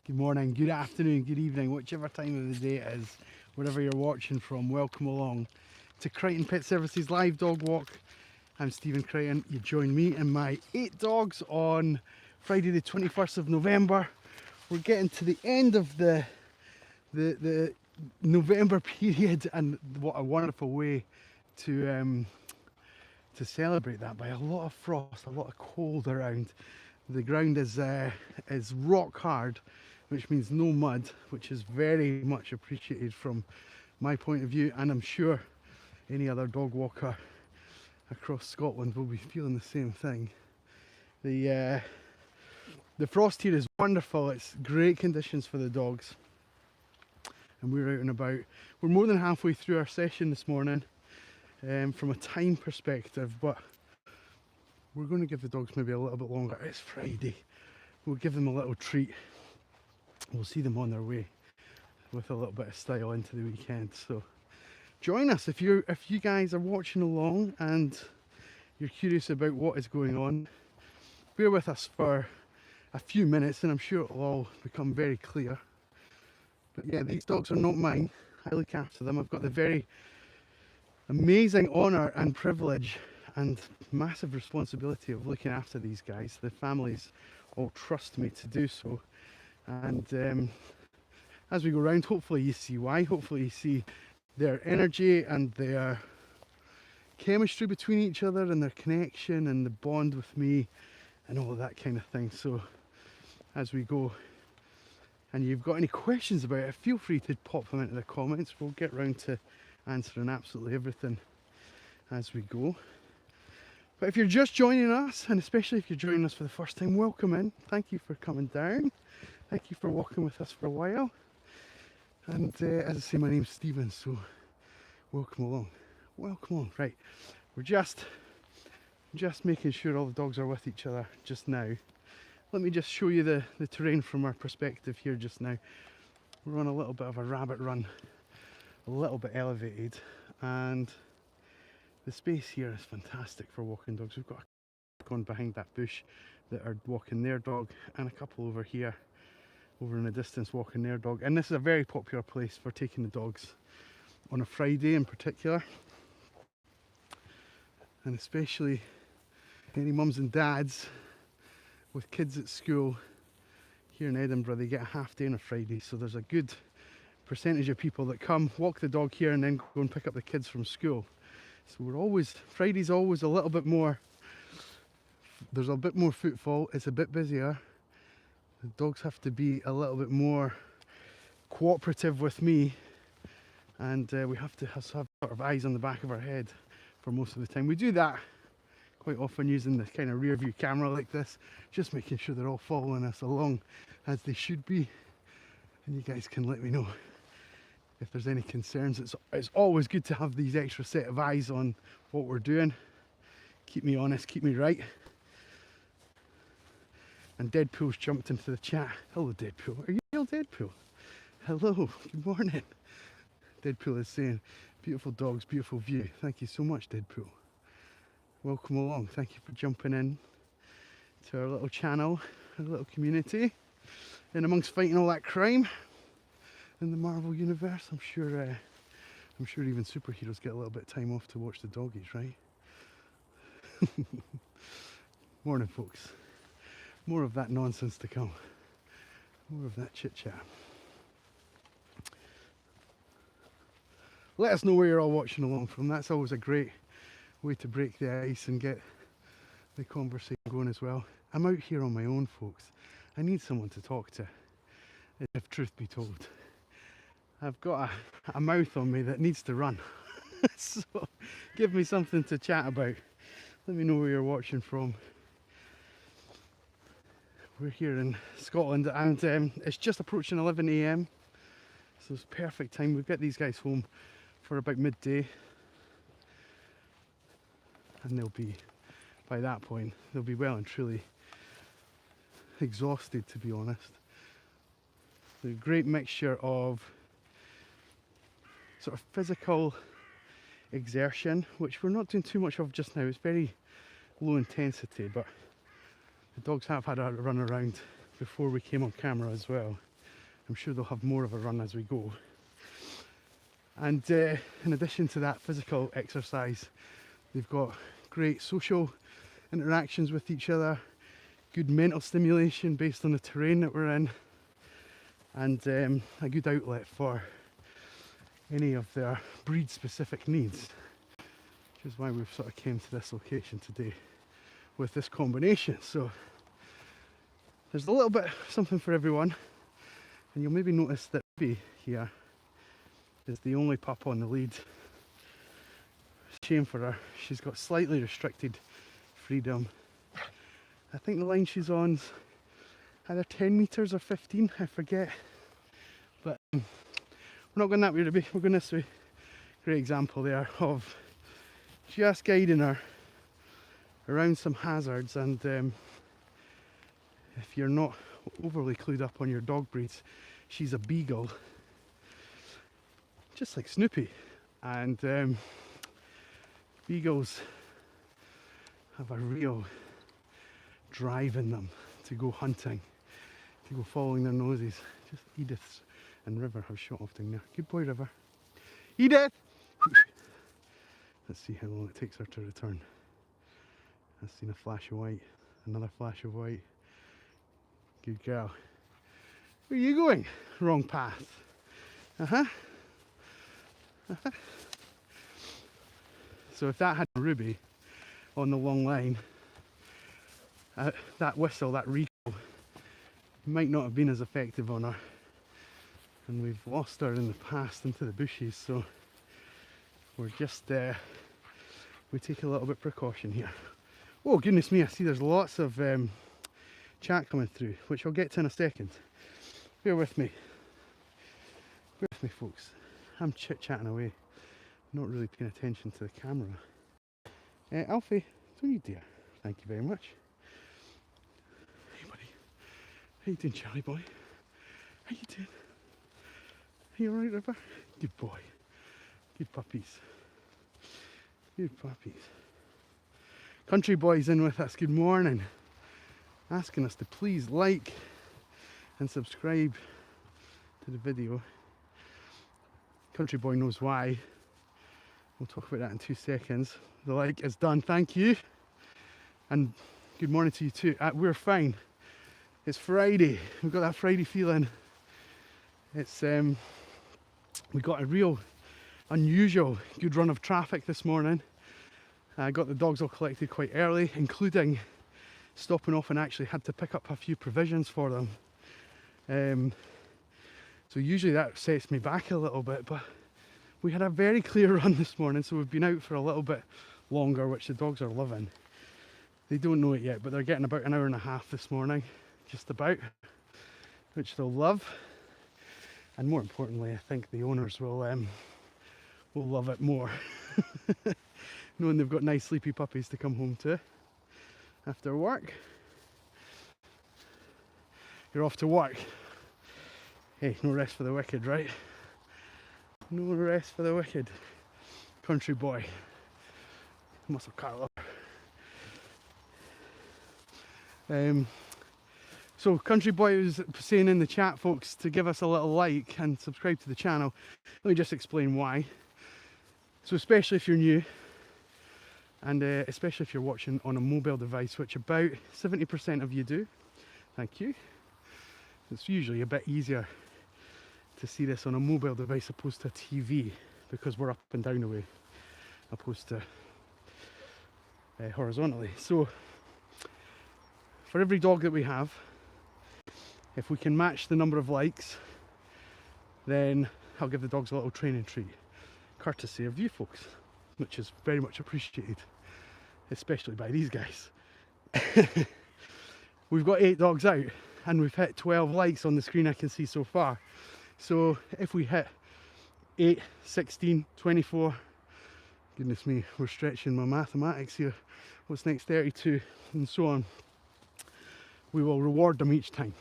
Good morning, good afternoon, good evening, whichever time of the day it is, wherever you're watching from, welcome along to Crighton Pet Services live dog walk. I'm Stephen Crighton. You join me and my 8 dogs on Friday the 21st of November. We're getting to the end of the November period, and what a wonderful way to celebrate that by a lot of frost, a lot of cold around. The ground is rock hard, which means no mud, which is very much appreciated from my point of view, and I'm sure any other dog walker across Scotland will be feeling the same thing. The frost here is wonderful. It's great conditions for the dogs, and we're out and about. We're more than halfway through our session this morning from a time perspective, but we're going to give the dogs maybe a little bit longer. It's Friday. We'll give them a little treat. We'll see them on their way with a little bit of style into the weekend. So join us if you guys are watching along and you're curious about what is going on. Bear with us for a few minutes and I'm sure it'll all become very clear. But yeah, these dogs are not mine. I look after them. I've got the very amazing honour and privilege and massive responsibility of looking after these guys. The families all trust me to do so. And as we go around, hopefully you see why. Hopefully you see their energy and their chemistry between each other and their connection and the bond with me and all of that kind of thing. So as we go, and you've got any questions about it, feel free to pop them into the comments. We'll get round to answering absolutely everything as we go. But if you're just joining us, and especially if you're joining us for the first time, welcome in. Thank you for coming down. Thank you for walking with us for a while. And as I say, my name's Stephen, so welcome along. Welcome along. Right, we're just making sure all the dogs are with each other just now. Let me just show you the terrain from our perspective here just now. We're on a little bit of a rabbit run, a little bit elevated, and the space here is fantastic for walking dogs. We've got a couple behind that bush that are walking their dog, and a couple over here, over in the distance, walking their dog. And this is a very popular place for taking the dogs on a Friday in particular. And especially any mums and dads with kids at school here in Edinburgh, they get a half day on a Friday. So there's a good percentage of people that come, walk the dog here and then go and pick up the kids from school. So Friday's always a little bit more, there's a bit more footfall, it's a bit busier. The dogs have to be a little bit more cooperative with me, and we have to have sort of eyes on the back of our head for most of the time. We do that quite often using the kind of rear view camera like this, just making sure they're all following us along as they should be. And you guys can let me know if there's any concerns. It's always good to have these extra set of eyes on what we're doing. Keep me honest, keep me right. And Deadpool's jumped into the chat. Hello Deadpool. Are you real Deadpool? Hello, good morning. Deadpool is saying, beautiful dogs, beautiful view. Thank you so much, Deadpool. Welcome along. Thank you for jumping in to our little channel, our little community. In amongst fighting all that crime in the Marvel universe, I'm sure even superheroes get a little bit of time off to watch the doggies, right? Morning, folks. More of that nonsense to come. More of that chit chat. Let us know where you're all watching along from. That's always a great way to break the ice and get the conversation going as well. I'm out here on my own, folks. I need someone to talk to, if truth be told. I've got a mouth on me that needs to run. So give me something to chat about. Let me know where you're watching from. We're here in Scotland and it's just approaching 11 AM, so it's perfect time. We'll get these guys home for about midday, and they'll be, by that point, they'll be well and truly exhausted, to be honest. A great mixture of sort of physical exertion, which we're not doing too much of just now. It's very low intensity, but the dogs have had a run around before we came on camera as well. I'm sure they'll have more of a run as we go. And in addition to that physical exercise, they've got great social interactions with each other, good mental stimulation based on the terrain that we're in, and a good outlet for any of their breed specific needs, which is why we've sort of came to this location today with this combination. So there's a little bit something for everyone, and you'll maybe notice that Ruby here is the only pup on the lead. Shame for her, she's got slightly restricted freedom. I think the line she's on's either 10 metres or 15, I forget. But we're not going that way, Ruby, we're going this way. Great example there of just guiding her around some hazards. And if you're not overly clued up on your dog breeds, she's a beagle, just like Snoopy. And beagles have a real drive in them to go hunting, to go following their noses. Just Edith's and River have shot off down there. Good boy, River. Edith! Let's see how long it takes her to return. I've seen a flash of white, another flash of white. Good girl. Where are you going? Wrong path. So if that had a Ruby on the long line, that whistle, that recall, might not have been as effective on her. And we've lost her in the past into the bushes, so we're just, we take a little bit of precaution here. Oh goodness me, I see there's lots of chat coming through, which I'll get to in a second. Bear with me. Bear with me, folks. I'm chit-chatting away, not really paying attention to the camera. Alfie, don't you dare. Thank you very much. Hey buddy. How you doing, Charlie boy? How you doing? Are you alright, River? Good boy. Good puppies. Good puppies. Country boy's in with us. Good morning. Asking us to please like and subscribe to the video. Country boy knows why. We'll talk about that in 2 seconds. The like is done, thank you. And good morning to you too. We're fine. It's Friday. We've got that Friday feeling. It's we got a real unusual good run of traffic this morning. I got the dogs all collected quite early, including stopping off and actually had to pick up a few provisions for them. So usually that sets me back a little bit, but we had a very clear run this morning, so we've been out for a little bit longer, which the dogs are loving. They don't know it yet, but they're getting about an hour and a half this morning, just about, which they'll love. And more importantly, I think the owners will love it more, knowing they've got nice sleepy puppies to come home to after work. You're off to work. Hey, no rest for the wicked, right? No rest for the wicked. Country boy. Muscle Carlo. So Country Boy was saying in the chat, folks, to give us a little like and subscribe to the channel. Let me just explain why. So especially if you're new, and especially if you're watching on a mobile device, which about 70% of you do, thank you. It's usually a bit easier to see this on a mobile device opposed to a TV, because we're up and down the way opposed to horizontally. So for every dog that we have, if we can match the number of likes, then I'll give the dogs a little training treat, courtesy of you folks, which is very much appreciated, especially by these guys. We've got 8 dogs out and we've hit 12 likes on the screen I can see so far. So if we hit 8, 16, 24, goodness me, we're stretching my mathematics here, what's next, 32 and so on, we will reward them each time.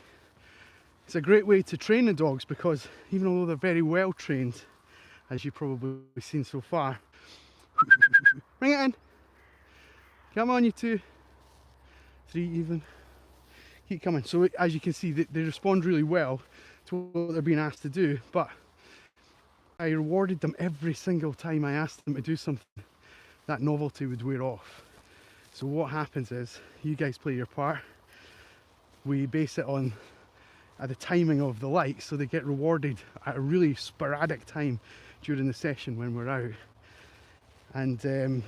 It's a great way to train the dogs, because even though they're very well trained, as you've probably seen so far, bring it in, come on you 2, 3 even, keep coming. So as you can see, they respond really well to what they're being asked to do, but I rewarded them every single time I asked them to do something. That novelty would wear off. So what happens is, you guys play your part. We base it on the timing of the lights, so they get rewarded at a really sporadic time during the session when we're out. And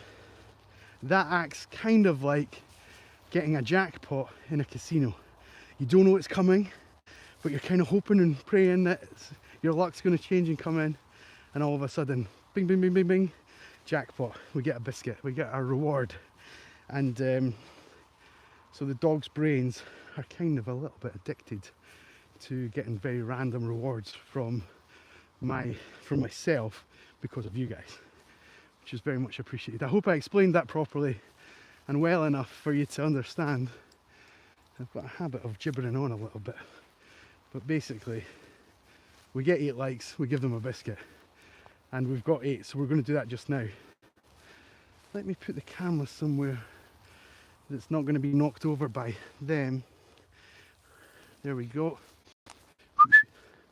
that acts kind of like getting a jackpot in a casino. You don't know it's coming, but you're kind of hoping and praying that your luck's going to change and come in, and all of a sudden, bing, bing, bing, bing, bing, jackpot. We get a biscuit, we get a reward. And so the dog's brains are kind of a little bit addicted to getting very random rewards from myself because of you guys, which is very much appreciated. I hope I explained that properly and well enough for you to understand. I've got a habit of gibbering on a little bit, but basically we get 8 likes, we give them a biscuit, and we've got 8, so we're going to do that just now. Let me put the camera somewhere that's not going to be knocked over by them. There we go.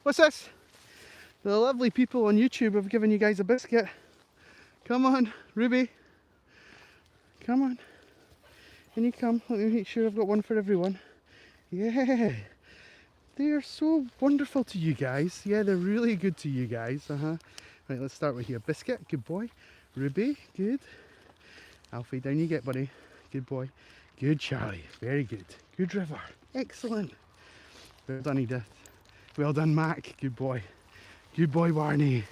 What's this? The lovely people on YouTube have given you guys a biscuit. Come on, Ruby. Come on. Can you come? Let me make sure I've got one for everyone. Yeah. They are so wonderful to you guys. Yeah, they're really good to you guys. Right, let's start with you. Biscuit, good boy. Ruby, good. Alfie, down you get, buddy. Good boy. Good Charlie, very good. Good River, excellent. Well done, Edith. Well done, Mac, good boy. Good boy, Barney.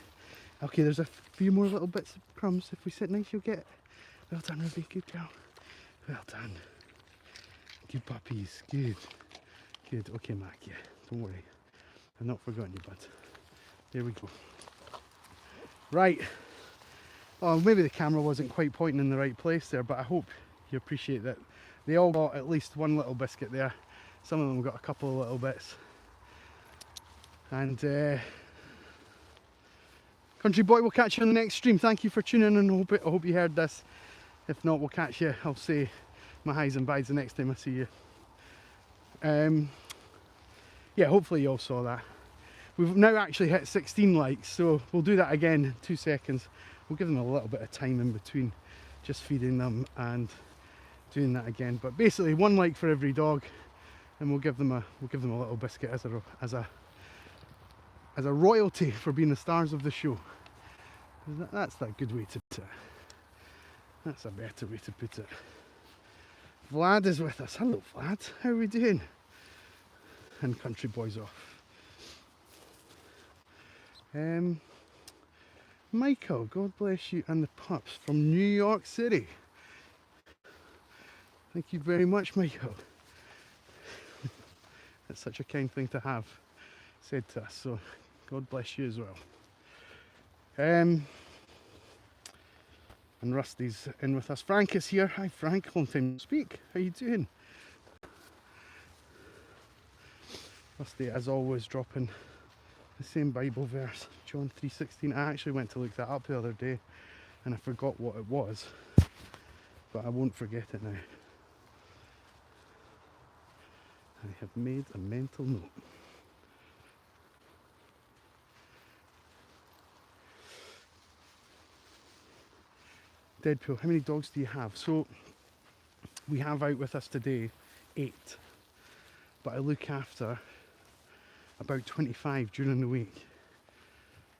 Okay, there's a few more little bits of crumbs. If we sit nice, you'll get. Well done, Ruby, good girl. Well done. Good puppies, good. Good, okay, Mac, yeah, don't worry. I've not forgotten you, bud. There we go. Right. Oh, maybe the camera wasn't quite pointing in the right place there, but I hope you appreciate that they all got at least one little biscuit there. Some of them got a couple of little bits. And Country Boy, we'll catch you on the next stream. Thank you for tuning in. I hope you heard this. If not, we'll catch you. I'll say my highs and byes the next time I see you. Yeah, hopefully you all saw that. We've now actually hit 16 likes, so we'll do that again in 2 seconds. We'll give them a little bit of time in between, just feeding them and doing that again. But basically, 1 like for every dog, and we'll give them a little biscuit as a royalty for being the stars of the show. That's a good way to put it. That's a better way to put it. Vlad is with us. Hello, Vlad. How are we doing? And Country Boy's off. Michael, God bless you and the pups from New York City. Thank you very much, Michael. That's such a kind thing to have said to us, so God bless you as well. And Rusty's in with us. Frank is here. Hi Frank, long time no speak. How you doing? Rusty, as always, dropping the same Bible verse, John 3:16. I actually went to look that up the other day and I forgot what it was, but I won't forget it now. I have made a mental note. Deadpool, how many dogs do you have? So we have out with us today 8, but I look after about 25 during the week.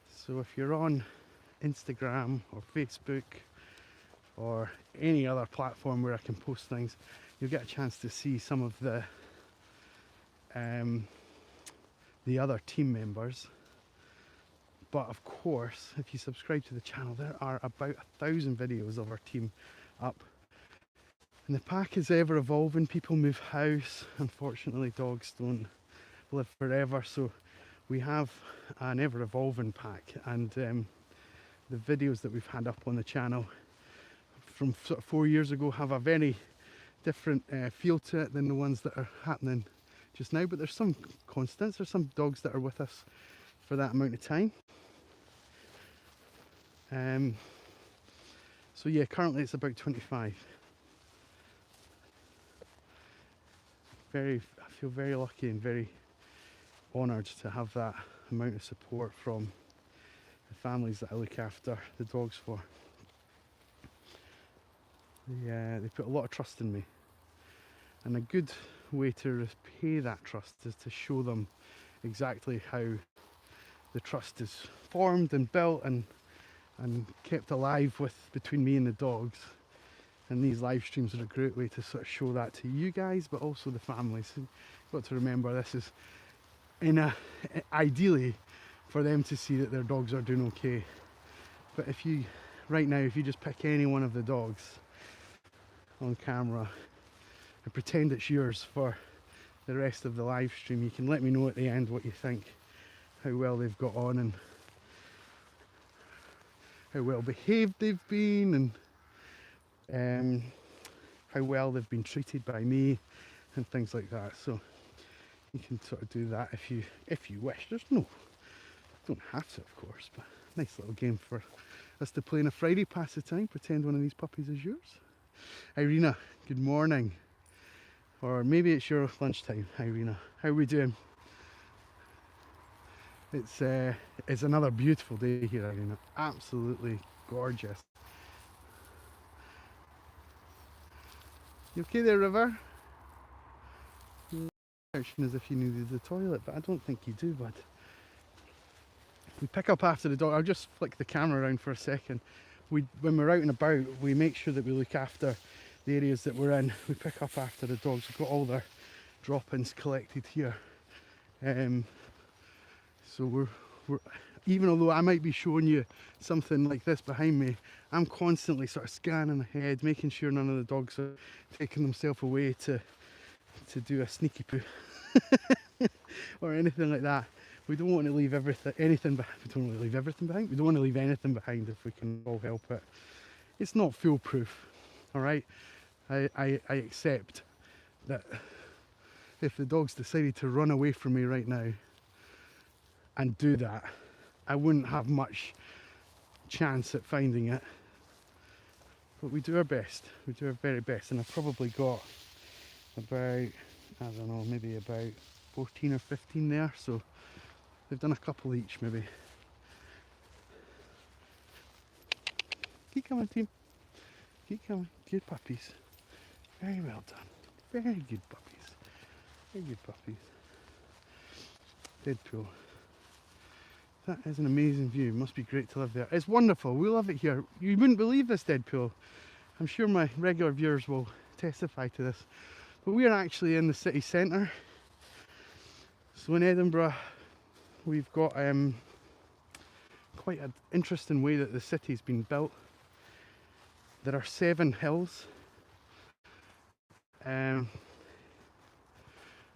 So if you're on Instagram or Facebook or any other platform where I can post things, you'll get a chance to see some of the other team members. But of course, if you subscribe to the channel, there are about 1,000 videos of our team up. And the pack is ever evolving. People move house. Unfortunately, dogs don't live forever, so we have an ever evolving pack. And the videos that we've had up on the channel from sort of 4 years ago have a very different feel to it than the ones that are happening just now. But there's some constants. There's some dogs that are with us for that amount of time. So yeah, currently it's about 25. I feel very lucky and very honoured to have that amount of support from the families that I look after the dogs for. They put a lot of trust in me, and a good way to repay that trust is to show them exactly how the trust is formed and built and kept alive between me and the dogs. And these live streams are a great way to sort of show that to you guys, but also the families. You've got to remember, this is ideally for them to see that their dogs are doing okay. But if you just pick any one of the dogs on camera and pretend it's yours for the rest of the live stream, you can let me know at the end what you think, how well they've got on and how well behaved they've been, and how well they've been treated by me and things like that. So you can sort of do that if you wish. Don't have to, of course, but nice little game for us to play on a Friday, pass the time, pretend one of these puppies is yours. Irina, good morning. Or maybe it's your lunchtime, Irina. How are we doing? It's another beautiful day here, Irina. Absolutely gorgeous. You okay there, River? As if you needed the toilet, but I don't think you do, bud. We pick up after the dog. I'll just flick the camera around for a second. When we're out and about, we make sure that we look after the areas that we're in. We pick up after the dogs. We've got all their drop-ins collected here. So we're even although I might be showing you something like this behind me, I'm constantly sort of scanning ahead, making sure none of the dogs are taking themselves away to do a sneaky poo or anything like that. We don't want to leave anything behind. We don't want to leave everything behind. We don't want to leave anything behind if we can all help it. It's not foolproof, all right? I accept that if the dogs decided to run away from me right now and do that, I wouldn't have much chance at finding it. But we do our best. We do our very best. And I've probably got about, I don't know, maybe about 14 or 15 there. So they've done a couple each, maybe. Keep coming, team. Keep coming. Good puppies. Very well done. Very good puppies. Very good puppies. Deadpool. That is an amazing view. It must be great to live there. It's wonderful. We love it here. You wouldn't believe this, Deadpool. I'm sure my regular viewers will testify to this. But we are actually in the city centre. So in Edinburgh, we've got quite an interesting way that the city's been built. There are 7 hills.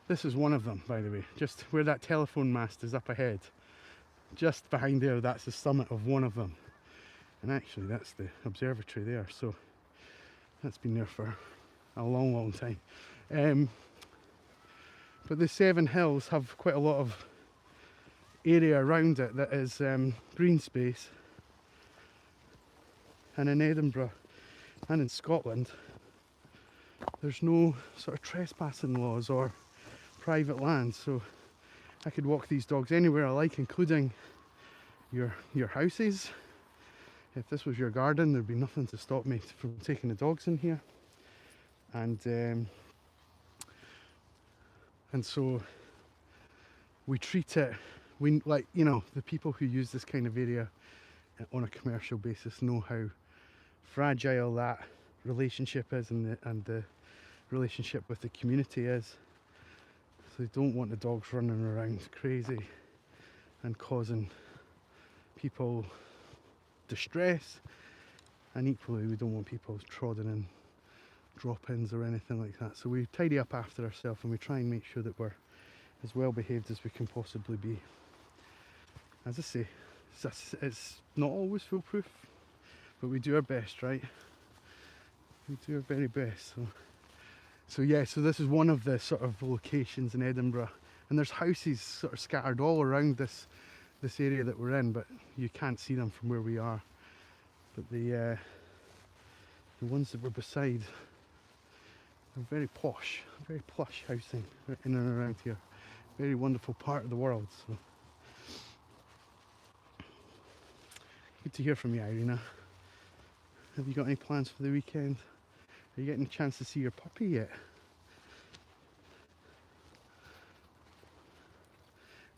This is one of them, by the way, just where that telephone mast is up ahead. Just behind there, that's the summit of one of them. And actually that's the observatory there, so that's been there for a long, long time. But the 7 hills have quite a lot of area around it that is green space. And in Edinburgh and in Scotland, there's no sort of trespassing laws or private land, so I could walk these dogs anywhere I like, including your houses. If this was your garden, there'd be nothing to stop me from taking the dogs in here. And so we treat it, like, you know, the people who use this kind of area on a commercial basis know how fragile that relationship is and the relationship with the community is. So they don't want the dogs running around crazy and causing people distress, and equally we don't want people trotting in drop-ins or anything like that. So we tidy up after ourselves and we try and make sure that we're as well behaved as we can possibly be. As I say, it's not always foolproof, but we do our best, right? We do our very best. So yeah, so this is one of the sort of locations in Edinburgh, and there's houses sort of scattered all around this area that we're in, but you can't see them from where we are. But the ones that we're beside are very posh, very plush housing in and around here. very wonderful part of the world. So good to hear from you, Irina. Have you got any plans for the weekend? Are you getting a chance to see your puppy yet?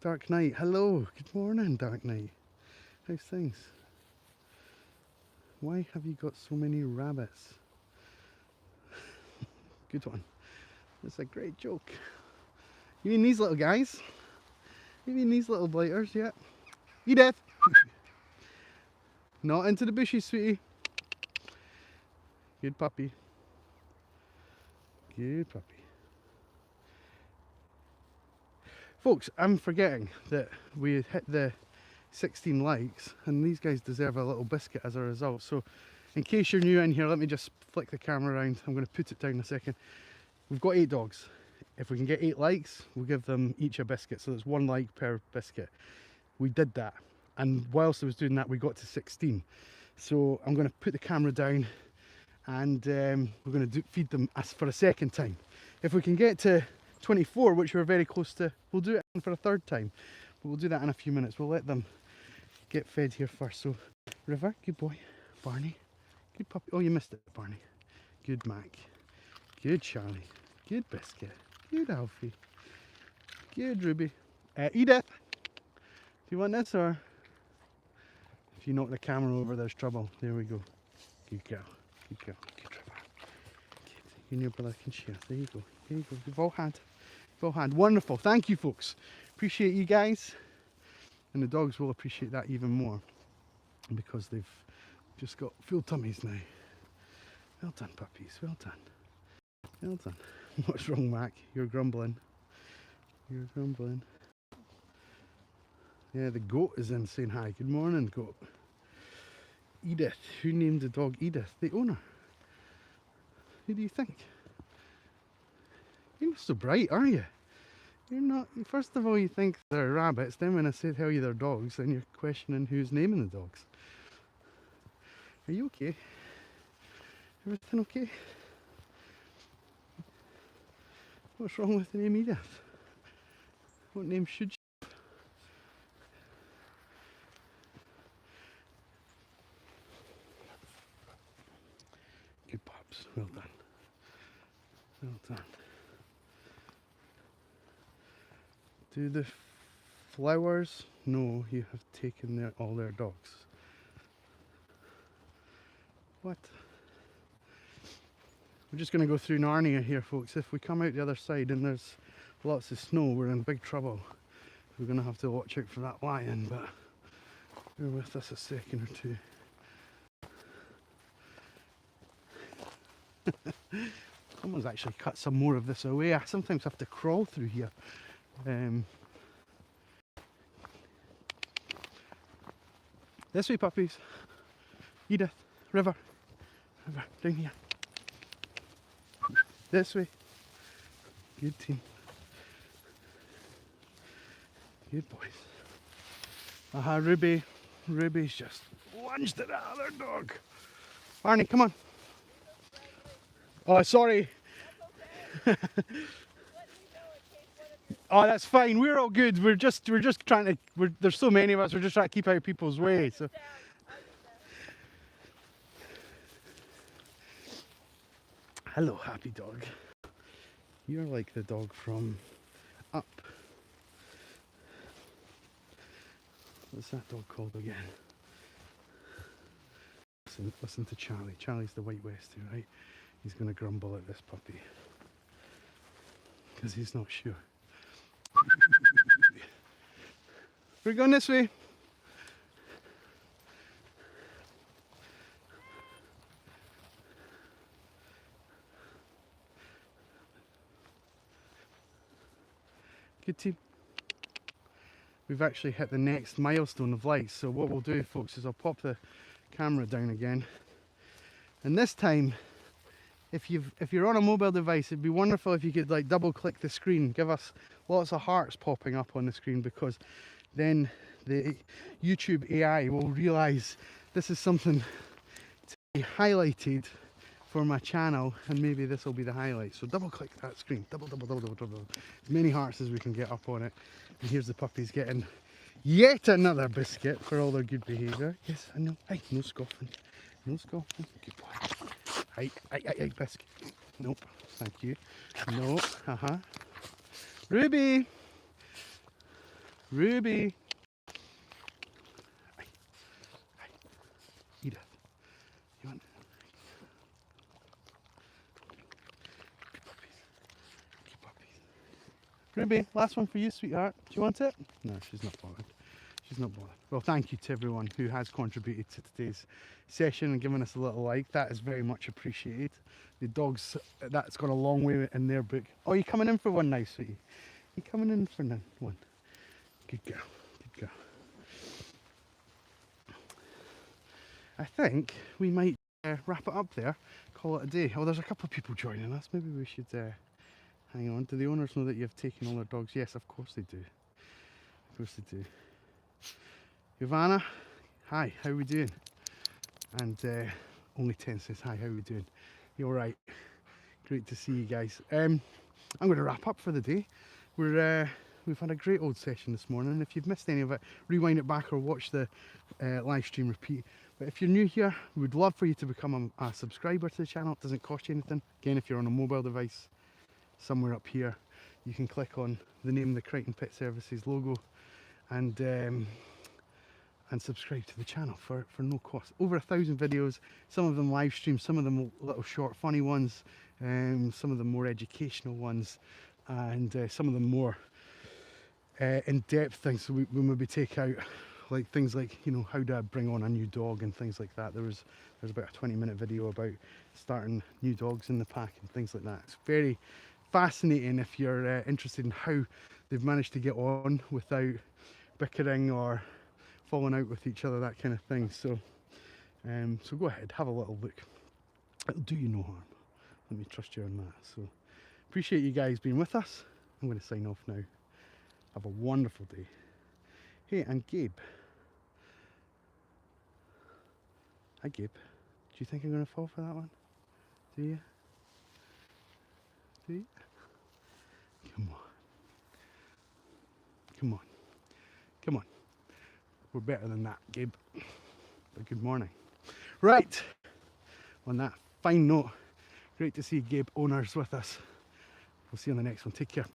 Dark Knight, hello, good morning, Dark Knight. How's things? Why have you got so many rabbits? Good one. That's a great joke. You mean these little guys? You mean these little blighters, yeah? Edith! Not into the bushes, sweetie. Good puppy. Good puppy. Folks, I'm forgetting that we had hit the 16 likes and these guys deserve a little biscuit as a result. So in case you're new in here, let me just flick the camera around. I'm going to put it down in a second. We've got 8 dogs. If we can get 8 likes, we'll give them each a biscuit. So there's 1 like per biscuit. We did that. And whilst I was doing that, we got to 16. So I'm going to put the camera down and we're going to feed them for a second time. If we can get to 24, which we're very close to, we'll do it for a 3rd time. But we'll do that in a few minutes. We'll let them get fed here first. So River, good boy. Barney, good puppy. Oh, you missed it, Barney. Good Mac. Good Charlie. Good Biscuit. Good Alfie. Good Ruby. Edith, do you want this, or if you knock the camera over, there's trouble. There we go. Good girl. Good girl. Good River. Good. You and your brother can share. There you go. There you go. You've all had. You've all had. Wonderful. Thank you, folks. Appreciate you guys. And the dogs will appreciate that even more because they've just got full tummies now. Well done, puppies. Well done. Well done. What's wrong, Mac? You're grumbling. You're grumbling. Yeah, the goat is in saying hi. Good morning, goat. Edith. Who named the dog Edith? The owner. Who do you think? You're not so bright, are you? You're not. First of all, you think they're rabbits. Then when I say tell you they're dogs, then you're questioning who's naming the dogs. Are you okay? Everything okay? What's wrong with the name Edith? What name should she have? Good pups. Well done. Well done. Do the flowers? No, you have taken all their dogs. What? We're just going to go through Narnia here, folks. If we come out the other side and there's lots of snow, we're in big trouble. We're going to have to watch out for that lion, but bear with us a second or two. Someone's actually cut some more of this away. I sometimes have to crawl through here. This way, puppies. Edith, River, down here. This way. Good team. Good boys. Aha, Ruby. Ruby's just lunged at that other dog. Barney, come on. Oh, sorry. Oh, that's fine. We're all good. We're just trying to. There's so many of us. We're just trying to keep out of people's way. So. Hello, happy dog. You're like the dog from Up. What's that dog called again? Listen to Charlie. Charlie's the white Westie, right? He's going to grumble at this puppy because he's not sure. We're going this way. Good team. We've actually hit the next milestone of lights. So what we'll do, folks, is I'll pop the camera down again. And this time, if you're on a mobile device, it'd be wonderful if you could like double click the screen, give us lots of hearts popping up on the screen, because then the YouTube AI will realize this is something to be highlighted for my channel, and maybe this will be the highlight. So double click that screen, double, as many hearts as we can get up on it. And here's the puppies getting yet another biscuit for all their good behaviour. Yes, I know. Hey, no scoffing, no scoffing. Good boy. Hey, biscuit. Nope, thank you. No, Ruby, Ruby. Edith, you want? Good puppies. Good puppies. Ruby, last one for you, sweetheart. Do you want it? No, she's not bothered. She's not bothered. Well, thank you to everyone who has contributed to today's session and given us a little like. That is very much appreciated. The dogs, that's gone a long way in their book. Oh, you coming in for one now, sweetie? You coming in for one? Good girl. Good girl. I think we might wrap it up there, call it a day. Oh, there's a couple of people joining us. Maybe we should hang on. Do the owners know that you've taken all their dogs? Yes, of course they do. Of course they do. Ivana, hi, how are we doing? And only 10 says hi, how are we doing? You all right? Great to see you guys. I'm going to wrap up for the day. We've had a great old session this morning. If you've missed any of it, rewind it back or watch the live stream repeat. But if you're new here, we would love for you to become a subscriber to the channel. It doesn't cost you anything. Again, if you're on a mobile device, somewhere up here, you can click on the name of the Crighton Pet Services logo and subscribe to the channel for no cost. Over 1,000 videos, some of them live streams, some of them little short funny ones, some of them more educational ones, and some of them more in-depth things. So we maybe take out like things like, you know, how do I bring on a new dog and things like that. There's about a 20-minute video about starting new dogs in the pack and things like that. It's very fascinating if you're interested in how they've managed to get on without bickering or falling out with each other, that kind of thing. So so go ahead, have a little look. It'll do you no harm. Let me trust you on that. So appreciate you guys being with us. I'm going to sign off now. Have a wonderful day. Hey, and Gabe. Hi, Gabe. Do you think I'm going to fall for that one? Do you? Do you? Come on. Come on. Come on. We're better than that, Gabe. But good morning. Right. On that fine note, great to see Gabe owners with us. We'll see you on the next one. Take care.